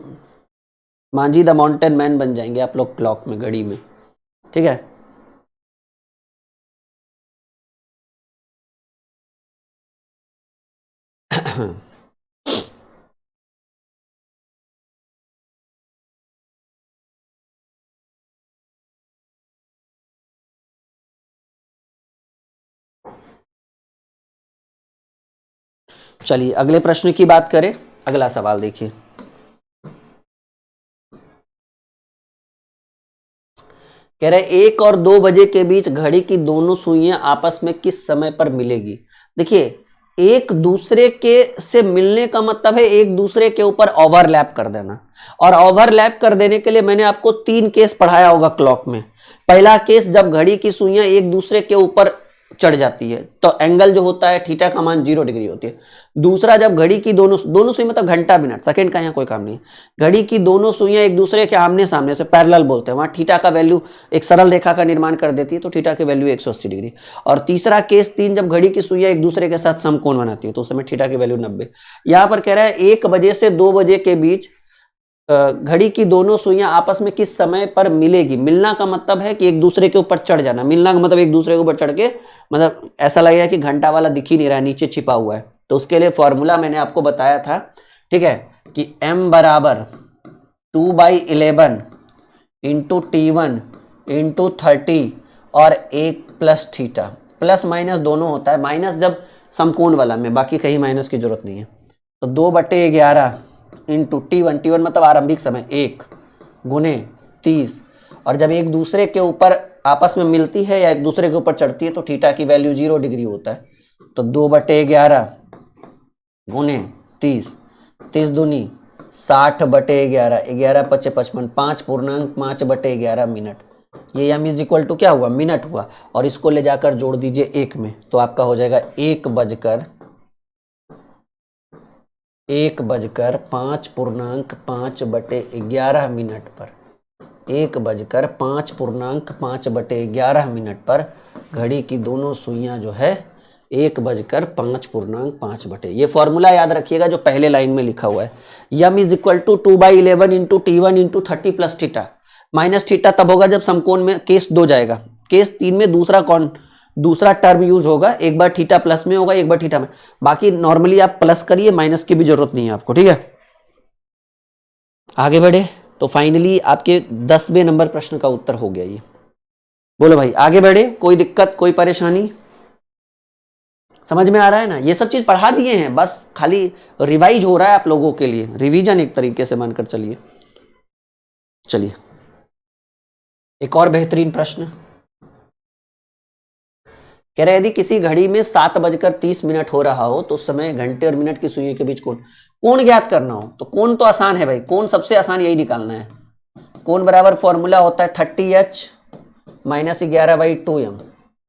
मांझी द माउंटेन मैन बन जाएंगे आप लोग क्लॉक में, घड़ी में, ठीक है? चलिए अगले प्रश्न की बात करें। अगला सवाल देखिए, कह रहे 1 और 2 बजे के बीच घड़ी की दोनों सुइयां आपस में किस समय पर मिलेगी? देखिए, एक दूसरे के से मिलने का मतलब है एक दूसरे के ऊपर ओवरलैप कर देना, और ओवरलैप कर देने के लिए मैंने आपको 3 केस पढ़ाया होगा क्लॉक में। पहला केस, जब घड़ी की सुइयां एक दूसरे के ऊपर चढ़ जाती है तो एंगल जो होता है थीटा का मान 0 डिग्री होती है। दूसरा, जब घड़ी की दोनों सुई, मतलब घंटा मिनट सेकंड का यहाँ कोई काम नहीं है, घड़ी की दोनों सुइयां एक दूसरे के आमने सामने से पैरेलल बोलते हैं, वहां थीटा का वैल्यू एक सरल रेखा का निर्माण कर देती है, तो थीटा की वैल्यू 180 डिग्री। और तीसरा केस 3, जब घड़ी की सुइयां एक दूसरे के साथ समकोण बनाती है तो उस समय थीटा की वैल्यू 90। यहाँ पर कह रहा है 1 बजे से 2 बजे के बीच घड़ी की दोनों सुइयां आपस में किस समय पर मिलेगी? मिलना का मतलब है कि एक दूसरे के ऊपर चढ़ जाना, मिलना का मतलब एक दूसरे के ऊपर चढ़ के, मतलब ऐसा लगेगा कि घंटा वाला दिख ही नहीं रहा है, नीचे छिपा हुआ है। तो उसके लिए फॉर्मूला मैंने आपको बताया था, ठीक है, कि m बराबर 2/11 इंटू T1 इंटू 30 और 1 प्लस थीटा, प्लस माइनस दोनों होता है, माइनस जब समकोण वाला में, बाकी कहीं माइनस की जरूरत नहीं है। तो 2/11 इंटू T1 मतलब आरंभिक समय 1 गुने 30, और जब एक दूसरे के ऊपर आपस में मिलती है या एक दूसरे के ऊपर चढ़ती है तो थीटा की वैल्यू 0 डिग्री होता है। तो 2/11 गुने 30, 30 दूनी 60/11, 11 × 5 = 55, 5.5/11 मिनट। ये m = क्या हुआ? मिनट हुआ, और इसको ले जाकर जोड़ दीजिए 1 में, तो आपका हो जाएगा 1:05.5/11 मिनट पर, 1:05.5/11 मिनट पर घड़ी की दोनों सुइयां जो है 1:05.5, ये फॉर्मूला याद रखिएगा जो पहले लाइन में लिखा हुआ है। m = 2/11 into T1 into 30 plus theta, minus theta तब होगा जब समकोण में केस 2 जाएगा, केस 3 में दूसरा टर्म यूज होगा, एक बार थीटा प्लस में होगा, एक बार थीटा में, बाकी नॉर्मली आप प्लस करिए, माइनस की भी जरूरत नहीं है आपको, ठीक है? आगे बढ़े तो फाइनली आपके 10वें नंबर प्रश्न का उत्तर हो गया ये। बोलो भाई, आगे बढ़े, कोई दिक्कत, कोई परेशानी? समझ में आ रहा है ना? ये सब चीज पढ़ा दिए हैं, बस खाली रिवाइज हो रहा है आप लोगों के लिए, रिवीजन एक तरीके से मानकर चलिए। चलिए एक और बेहतरीन प्रश्न कह रहे, यदि किसी घड़ी में 7:30 हो रहा हो तो उस समय घंटे और मिनट की सुइयों के बीच कोण ज्ञात करना हो, तो कोण तो आसान है भाई, कोण सबसे आसान यही निकालना है। कोण बराबर फॉर्मूला होता है 30h माइनस 11/2m।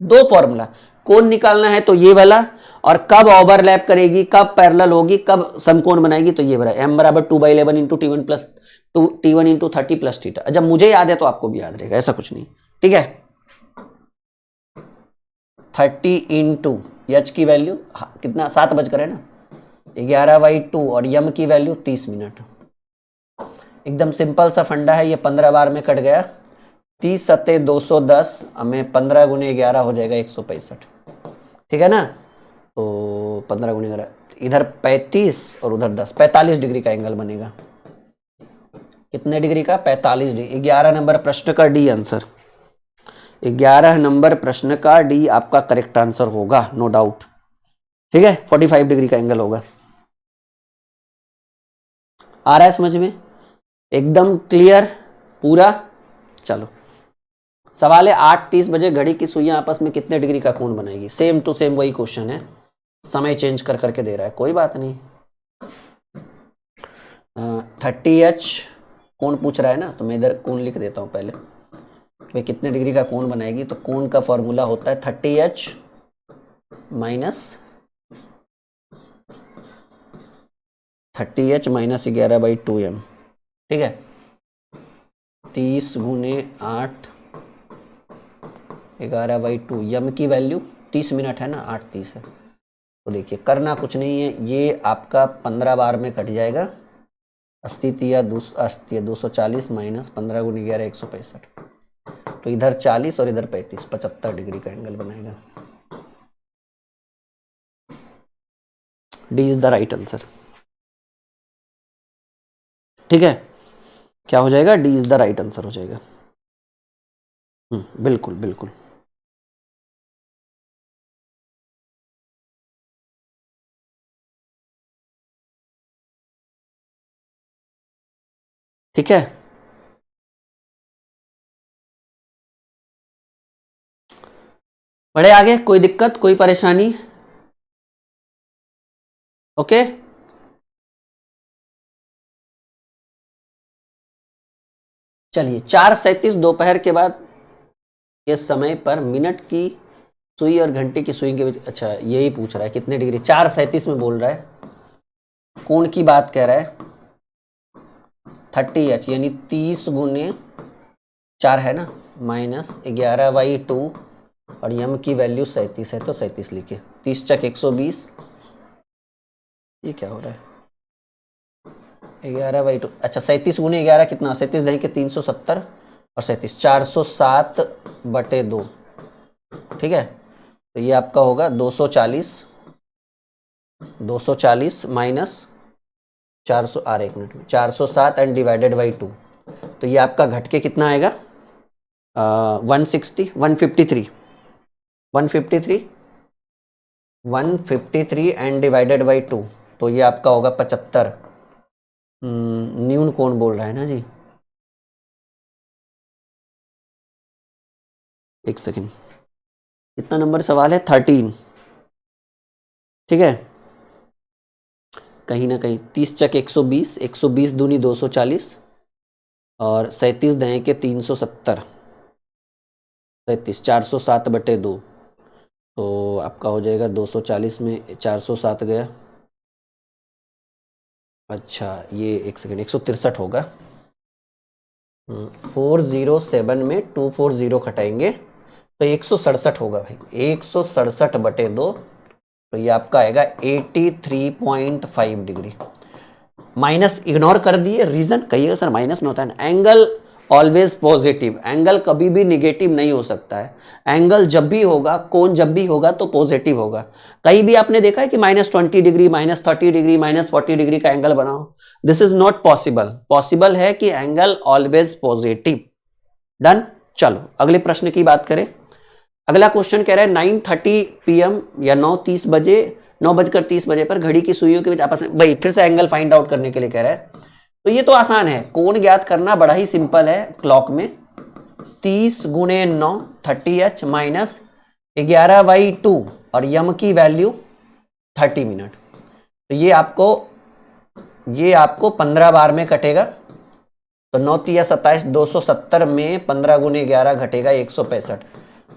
दो फॉर्मूला, कोण निकालना है तो ये वाला, और कब ओवरलैप करेगी, कब पैरेलल होगी, कब समकोण बनाएगी, तो ये वाला m बराबर 2/11 into T1 plus T1 into 30 plus theta. जब मुझे याद है तो आपको भी याद रहेगा, ऐसा कुछ नहीं, ठीक है। 30 इंटू एच की वैल्यू कितना, 7 बजकर है ना, 11/2, और यम की वैल्यू 30 मिनट। एकदम सिंपल सा फंडा है, ये 15 बार में कट गया, 30 सत्ते 210, हमें 15 गुने 11 हो जाएगा 165, ठीक है ना। तो 15 गुने 11, इधर 35 और उधर 10, 45 डिग्री का एंगल बनेगा। कितने डिग्री का? 45 डिग्री। 11 नंबर प्रश्न का डी आंसर, 11 नंबर प्रश्न का डी आपका करेक्ट आंसर होगा, नो डाउट, ठीक है। 45 डिग्री का एंगल होगा। आ रहा है समझ में? एकदम क्लियर पूरा। चलो सवाल है 8:30 बजे घड़ी की सुइयां आपस में कितने डिग्री का कोण बनाएगी? सेम टू सेम वही क्वेश्चन है, समय चेंज कर करके दे रहा है, कोई बात नहीं। 30h कोण पूछ रहा है ना, तो मैं इधर कोण लिख देता हूं पहले, भाई कितने डिग्री का कोण बनाएगी। तो कोण का फॉर्मूला होता है 30h माइनस 11/2m, ठीक है। 30 गुने 8 11/2, यम की वैल्यू 30 मिनट है ना, 8:30 है। तो देखिए करना कुछ नहीं है, ये आपका 15 बार में कट जाएगा, 80 240 माइनस 15 गुने 11 165, तो इधर 40 और इधर 35, 75 डिग्री का एंगल बनेगा। D is the right answer, ठीक है। क्या हो जाएगा? D is the right answer हो जाएगा। बिल्कुल बिल्कुल। ठीक है, बढ़े आगे, कोई दिक्कत, कोई परेशानी? ओके, चलिए 4:37 दोपहर के बाद के समय पर मिनट की सुई और घंटे की सुई के बीच, अच्छा यही पूछ रहा है कितने डिग्री, 4:37 में बोल रहा है, कोण की बात कह रहा है, 30h यानी 30 गुने 4 है ना, माइनस 11/2, और यम की वैल्यू 37 है, तो 37 लिखे, 30 चक 120, ये क्या हो रहा है, 11/2, अच्छा 37 गुने 11 कितना, 37 देंगे 370, और 37 407/2, ठीक है। तो ये आपका होगा 240 माइनस 400, आ रहा एक मिनट में, 407 एंड डिवाइडेड बाई 2, तो ये आपका घट के कितना आएगा, 160 153 एंड डिवाइडेड बाई 2, तो ये आपका होगा 75। न्यून कौन बोल रहा है ना जी, एक सेकेंड, कितना नंबर सवाल है, 13, ठीक है। कहीं ना कहीं 30 चक 120, 120 दूनी 240, और 37 दें के 370, 37 407/2, तो आपका हो जाएगा 240 में 407 गया, अच्छा ये एक सेकेंड 163 होगा, 407 में 240 घटाएंगे तो 167 होगा भाई, 167/2, तो ये आपका आएगा 83.5 डिग्री। माइनस इग्नोर कर दिए, रीजन कहिएगा सर माइनस में होता है ना, एंगल ऑलवेज पॉजिटिव, एंगल कभी भी निगेटिव नहीं हो सकता है, एंगल जब भी होगा, कोण जब भी होगा तो पॉजिटिव होगा। कहीं भी आपने देखा है कि -20 डिग्री, -30 डिग्री, -40 डिग्री का एंगल बनाओ, this is not possible. Possible है कि एंगल ऑलवेज पॉजिटिव। डन, चलो अगले प्रश्न की बात करें। अगला क्वेश्चन कह रहा है 9:30 PM या 9:30 बजे पर घड़ी की सुइयों के बीच आपस में, भाई फिर से एंगल फाइंड आउट करने के लिए कह रहा है। तो ये तो आसान है, कोण ज्ञात करना बड़ा ही सिंपल है। क्लॉक में 30 गुणे 9 30H माइनस 11/2 और यम की वैल्यू 30 मिनट। तो ये आपको 15 बार में कटेगा। तो 9 तिया 27, 270 में 15 गुणे 11 घटेगा 165।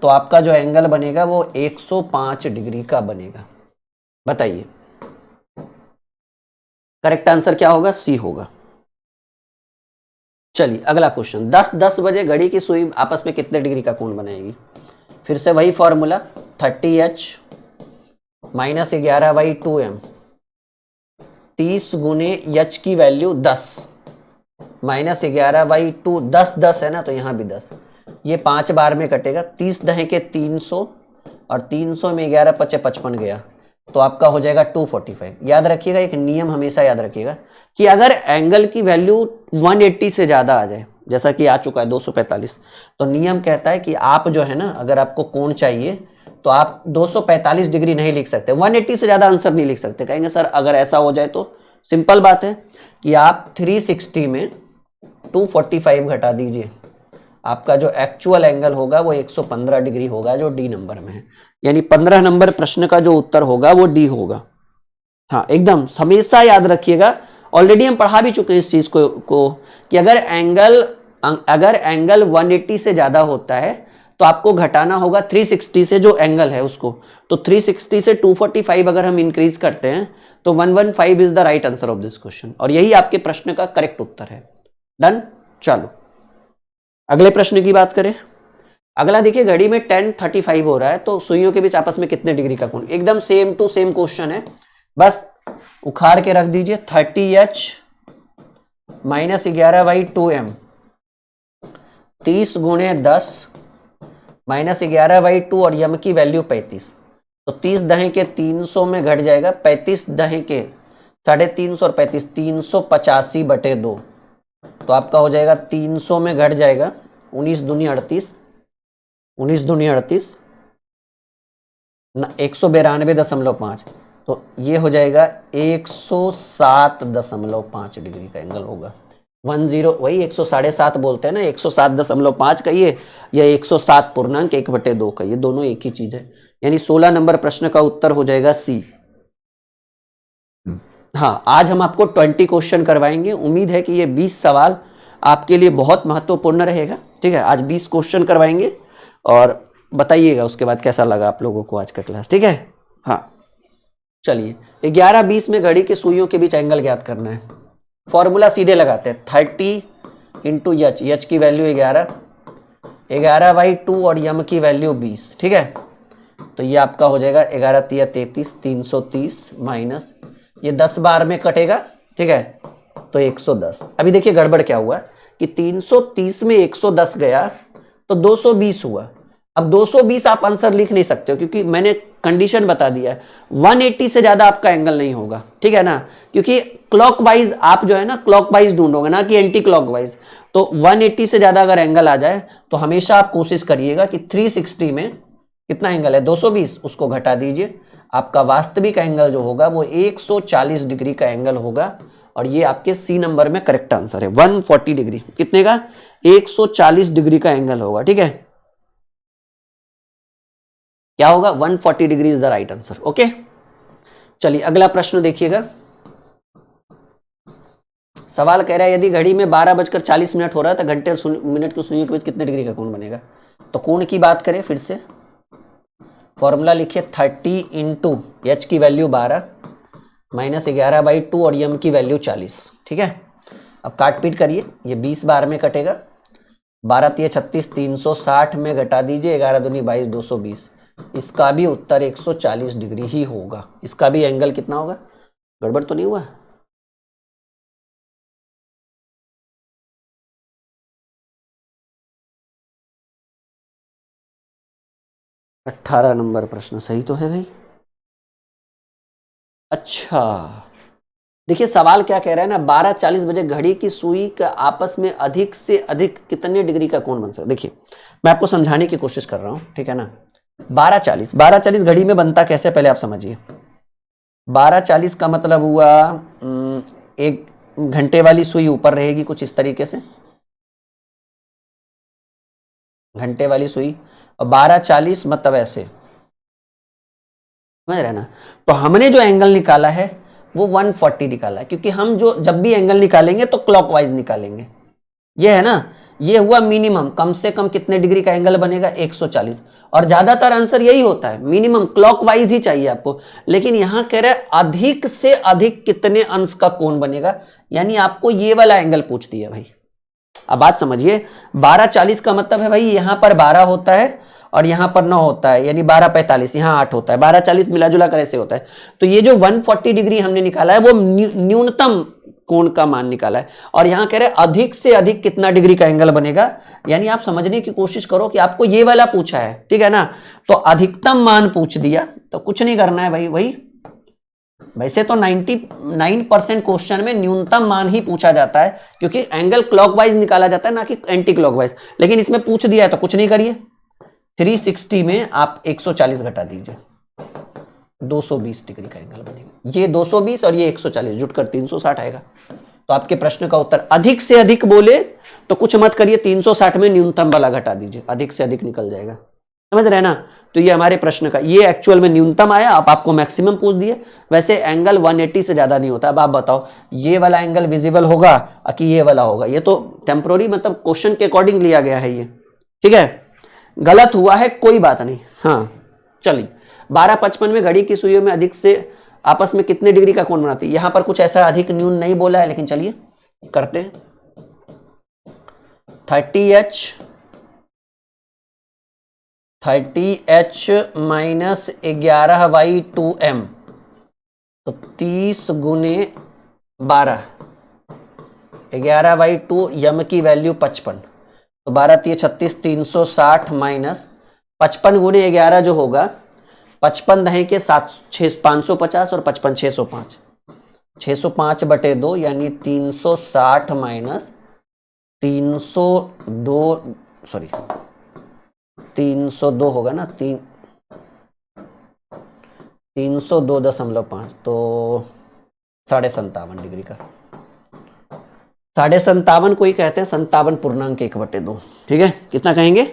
तो आपका जो एंगल बनेगा वो 105 डिग्री का बनेगा। बताइए करेक्ट आंसर क्या होगा? सी होगा। चलिए अगला क्वेश्चन, 10:10 बजे घड़ी की सुई आपस में कितने डिग्री का कोण बनाएगी? फिर से वही फॉर्मूला, 30H माइनस 11/2m, 30 गुने H की वैल्यू 10 माइनस 11/2, 10 है ना, तो यहां भी 10। ये 5 बार में कटेगा। 30 दहे के 300 और 300 में 11 पचे 55 गया, तो आपका हो जाएगा 245। याद रखिएगा, एक नियम हमेशा याद रखिएगा कि अगर एंगल की वैल्यू 180 से ज्यादा आ जाए, जैसा कि आ चुका है 245, तो नियम कहता है कि आप जो है ना, अगर आपको कोण चाहिए तो आप 245 डिग्री नहीं लिख सकते, 180 से ज्यादा आंसर नहीं लिख सकते। कहेंगे सर अगर ऐसा हो जाए तो सिंपल बात है कि आप 360 में 245 घटा दीजिए, आपका जो एक्चुअल एंगल होगा वो 115 डिग्री होगा, जो डी नंबर में है। यानी 15 नंबर प्रश्न का जो उत्तर होगा वो डी होगा। हाँ एकदम हमेशा याद रखिएगा, ऑलरेडी हम पढ़ा भी चुके हैं इस चीज को कि अगर एंगल 180 से ज्यादा होता है तो आपको घटाना होगा 360 से जो एंगल है उसको। तो 360 से 245 अगर हम इंक्रीज करते हैं तो 115 is the right answer of this question, और यही आपके प्रश्न का करेक्ट उत्तर है। डन। चलो अगले प्रश्न की बात करें। अगला देखिए, घड़ी में 10:35 हो रहा है, तो सुइयों के बीच आपस में कितने डिग्री का कोण? एकदम सेम टू सेम क्वेश्चन है, बस उखाड़ के रख दीजिए। 30H माइनस 11/2m, 30 गुणे 10 माइनस 11/2 और यम की वैल्यू 35। तो 30 दहे के 300 में घट जाएगा, 35 दहे के 350 और 35 385/2। तो आपका हो जाएगा 300 में घट जाएगा 19 दूनी 38, 19 दूनी 38, 192.5। तो ये हो जाएगा 107.5 डिग्री का एंगल होगा। 10 वही 107.5 बोलते हैं ना, 107.5 का ये 107.1/2 का, ये दोनों एक ही चीज है। यानी 16 नंबर प्रश्न का उत्तर हो जाएगा सी। हाँ आज हम आपको 20 क्वेश्चन करवाएंगे, उम्मीद है कि ये 20 सवाल आपके लिए बहुत महत्वपूर्ण रहेगा। ठीक है, आज 20 क्वेश्चन करवाएंगे और बताइएगा उसके बाद कैसा लगा आप लोगों को आज का क्लास। ठीक है, हाँ चलिए 11:20 में घड़ी के सुइयों के बीच एंगल ज्ञात करना है। फॉर्मूला सीधे लगाते हैं, 30 इंटू एच की वैल्यू 11, 11/2 और यम की वैल्यू 20। ठीक है, तो ये आपका हो जाएगा 11 तिया 33, 330 माइनस ये 10 बार में कटेगा। ठीक है, तो 110। अभी देखिए गड़बड़ क्या हुआ कि 330 में 110 गया तो 220 हुआ। अब 220 आप आंसर लिख नहीं सकते हो क्योंकि मैंने कंडीशन बता दिया है, 180 से ज्यादा आपका एंगल नहीं होगा। ठीक है ना, क्योंकि क्लॉकवाइज आप जो है ना क्लॉकवाइज ढूंढोगे ना कि एंटी क्लॉकवाइज। तो 180 से ज्यादा अगर एंगल आ जाए तो हमेशा आप कोशिश करिएगा कि 360 में कितना एंगल है 220, उसको घटा दीजिए। आपका वास्तविक एंगल जो होगा वो 140 डिग्री का एंगल होगा, और ये आपके सी नंबर में करेक्ट आंसर है। 140 डिग्री कितने का? 140 डिग्री का एंगल होगा। ठीक है, क्या होगा? 140 degree is the right answer. Okay, चलिए अगला प्रश्न देखिएगा। सवाल कह रहा है यदि घड़ी में 12:40 हो रहा है तो घंटे और मिनट की सुइयों के बीच कितने डिग्री का कोण बनेगा? तो कोण की बात करें फिर से, फॉर्मूला लिखिए 30 इंटू एच की वैल्यू 12 माइनस 11/2 और यम की वैल्यू 40। ठीक है, अब काट पीट करिए, ये 20 बार में कटेगा। 12 तिया 36, 360 में घटा दीजिए, 11 दूनी 22, 220। इसका भी उत्तर 140 डिग्री ही होगा। इसका भी एंगल कितना होगा? गड़बड़ तो नहीं हुआ? अट्ठारह नंबर प्रश्न सही तो है भाई। अच्छा देखिए सवाल क्या कह रहा है ना, 12:40 बजे घड़ी की सुई का आपस में अधिक से अधिक कितने डिग्री का कोण बन सकता है। देखिए मैं आपको समझाने की कोशिश कर रहा हूं, ठीक है ना। 12:40 घड़ी में बनता कैसे, पहले आप समझिए। 12:40 का मतलब हुआ एक घंटे वाली सुई ऊपर रहेगी कुछ इस तरीके से, घंटे वाली सुई, और 12:40 मतलब ऐसे, समझ रहे ना। तो हमने जो एंगल निकाला है वो 140 निकाला है, क्योंकि हम जो जब भी एंगल निकालेंगे तो क्लॉकवाइज निकालेंगे। ये है ना, ये हुआ मिनिमम, कम से कम कितने डिग्री का एंगल बनेगा 140, और ज्यादातर आंसर यही होता है, मिनिमम क्लॉकवाइज ही चाहिए आपको। लेकिन यहां कह रहे हैं अधिक से अधिक कितने अंश का कोण बनेगा, यानी आपको ये वाला एंगल पूछ दिया भाई। अब बात समझिए, 12:40 का मतलब है भाई यहां पर 12 होता है और यहां पर 9 होता है, यानी 12:45, यहां 8 होता है, 12:40 मिला जुला कर ऐसे होता है। तो ये जो 140 डिग्री हमने निकाला है वो न्यूनतम कोण का मान निकाला है, और यहां कह रहे हैं अधिक से अधिक कितना डिग्री का एंगल बनेगा, यानी आप समझने की कोशिश करो कि आपको ये वाला पूछा है, ठीक है ना। तो अधिकतम मान पूछ दिया तो कुछ नहीं करना है भाई, वही वैसे तो 99% क्वेश्चन में न्यूनतम मान ही पूछा जाता है, क्योंकि एंगल क्लॉकवाइज निकाला जाता है ना कि एंटी क्लॉकवाइज, लेकिन इसमें पूछ दिया है तो कुछ नहीं करिए। 360 में आप 140 घटा दीजिए, 220 डिग्री का एंगल बनेगा। ये 220 और ये 140 जुटकर 360 आएगा। तो आपके प्रश्न का उत्तर, अधिक से अधिक बोले तो कुछ मत करिए, 360 में न्यूनतम वाला घटा दीजिए, अधिक से अधिक निकल जाएगा, समझ रहे ना। तो ये हमारे प्रश्न का, ये एक्चुअल में न्यूनतम आया, अब आपको मैक्सिमम पूछ दिए। वैसे एंगल 180 से ज्यादा नहीं होता। अब आप बताओ ये वाला एंगल विजिबल होगा कि ये वाला होगा, ये तो टेम्पोररी मतलब क्वेश्चन के अकॉर्डिंग लिया गया है ये, ठीक है। गलत हुआ है कोई बात नहीं, हाँ चलिए। 12:55 में घड़ी की सुइयों में अधिक से आपस में कितने डिग्री का कोण बनाती है, यहां पर कुछ ऐसा अधिक न्यून नहीं बोला है, लेकिन चलिए करते हैं। 30H माइनस 11/2m, तो 30 गुने 12, 11/2, यम की वैल्यू 55, तो 12×3 = 36, 360 माइनस 55 गुने 11 जो होगा, 55 दहें के 550 और 55 605, 605/2 यानी 360 माइनस 302, सॉरी 302 होगा ना, 302.5, तो 57.5 डिग्री का। 57.5 को ही कहते हैं 57.1/2, ठीक है। कितना कहेंगे,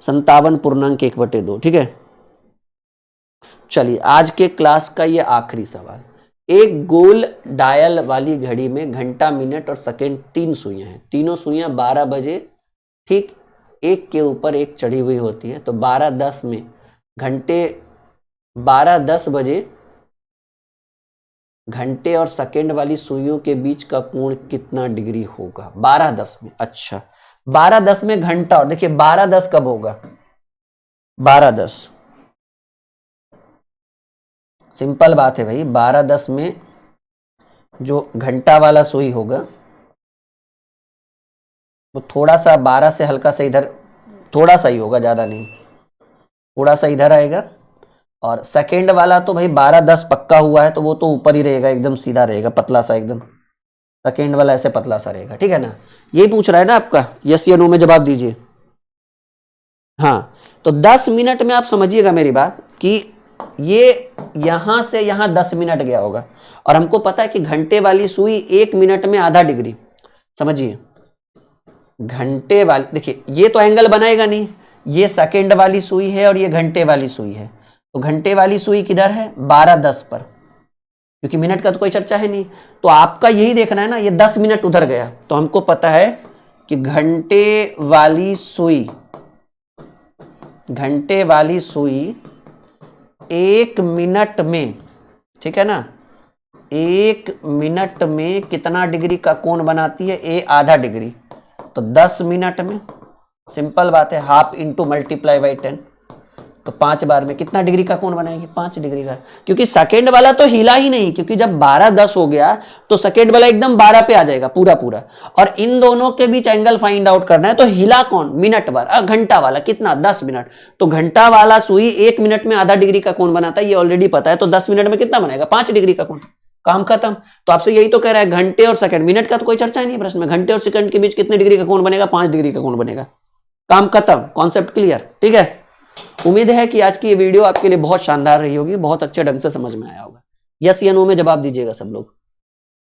57.1/2, ठीक है। चलिए आज के क्लास का ये आखिरी सवाल। एक गोल डायल वाली घड़ी में घंटा, मिनट और सेकंड 3 सुइयां हैं, तीनों सुइयां 12 बजे ठीक एक के ऊपर एक चढ़ी हुई होती है। तो 12:10 में 12:10 बजे घंटे और सेकंड वाली सुइयों के बीच का कोण कितना डिग्री होगा 12:10 में। अच्छा 12:10 में घंटा, और देखिए 12:10 कब होगा, 12:10 सिंपल बात है भाई, 12:10 में जो घंटा वाला सुई होगा वो थोड़ा सा 12 से हल्का सा इधर, थोड़ा सा ही होगा, ज्यादा नहीं, थोड़ा सा इधर आएगा। और सेकेंड वाला तो भाई 12:10 पक्का हुआ है, तो वो तो ऊपर ही रहेगा, एकदम सीधा रहेगा, पतला सा एकदम, सेकेंड वाला ऐसे पतला सा रहेगा, ठीक है ना। यही पूछ रहा है ना आपका, यस या नो में जवाब दीजिए। हाँ तो 10 मिनट में आप समझिएगा मेरी बात कि ये यहां से यहां 10 मिनट गया होगा, और हमको पता है कि घंटे वाली सुई 1 मिनट में आधा डिग्री, समझिए घंटे वाली, देखिए ये तो एंगल बनाएगा नहीं, ये सेकेंड वाली सुई है और ये घंटे वाली सुई है, तो घंटे वाली सुई किधर है 12:10 पर, क्योंकि मिनट का तो कोई चर्चा है नहीं। तो आपका यही देखना है ना, ये 10 मिनट उधर गया, तो हमको पता है कि घंटे वाली सुई 1 मिनट में, ठीक है ना, 1 मिनट में कितना डिग्री का कोण बनाती है, आधा डिग्री। तो 10 मिनट में सिंपल बात है, हाफ इंटू मल्टीप्लाई बाई 10, तो 5 बार में कितना डिग्री का कोण बनाएगी, 5 डिग्री का। क्योंकि सेकेंड वाला तो हिला ही नहीं, क्योंकि जब 12:10 हो गया तो सेकेंड वाला एकदम 12 पे आ जाएगा पूरा पूरा, और इन दोनों के बीच एंगल फाइंड आउट करना है, तो हिला कौन, मिनट वाला, घंटा वाला कितना 10 मिनट। तो घंटा वाला सुई 1 मिनट में आधा डिग्री का कोण बनाता है, ये ऑलरेडी पता है, तो 10 मिनट में कितना बनाएगा 5 डिग्री का कोण। काम खत्म। तो आपसे यही तो कह रहा है, घंटे और सेकंड, मिनट का तो कोई चर्चा ही नहीं है प्रश्न में। घंटे और सेकंड के बीच कितने डिग्री का कोण बनेगा? 5 डिग्री का कोण बनेगा। काम खत्म, कॉन्सेप्ट क्लियर, ठीक है। उम्मीद है कि आज की ये वीडियो आपके लिए बहुत शानदार रही होगी, बहुत अच्छे ढंग से समझ में आया होगा। यस या नो में जवाब दीजिएगा सब लोग।